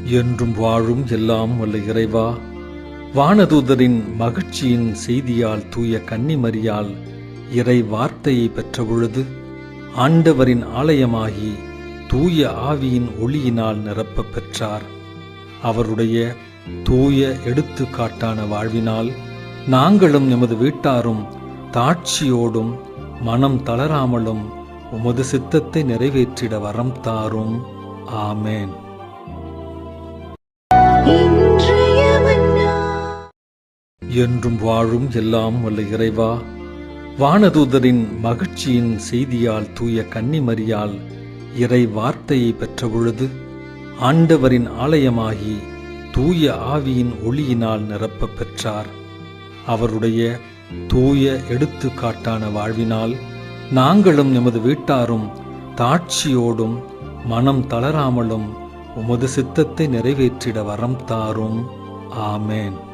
என்றும் வாழும் எல்லாம் வல்ல இறைவா, வானதூதரின் மகிழ்ச்சியின் செய்தியால் தூய கன்னிமரியால் இறை வார்த்தையை பெற்றபொழுது ஆண்டவரின் ஆலயமாகி தூய ஆவியின் ஒளியினால் நிரப்பப் பெற்றார். அவருடைய தூய எடுத்துக்காட்டான வாழ்வினால் நாங்களும் எமது வீட்டாரும் தாட்சியோடும் மனம் தளராமலும் உமது சித்தத்தை நிறைவேற்றிட வரம் தாரும். ஆமேன். என்றும் வாழும் எல்லாம் வல்ல இறைவா, வானதூதரின் மகிழ்ச்சியின் செய்தியால் தூய கன்னிமரியால் இறை வார்த்தையை பெற்றபொழுது ஆண்டவரின் ஆலயமாகி தூய ஆவியின் ஒளியினால் நிரப்பப் பெற்றார். அவருடைய தூய எடுத்துக்காட்டான வாழ்வினால் நாங்களும் எமது வீட்டாரும் தாட்சியோடும் மனம் தளராமலும் உமது சித்தத்தை நிறைவேற்றிட வரம் தாரும். ஆமேன்.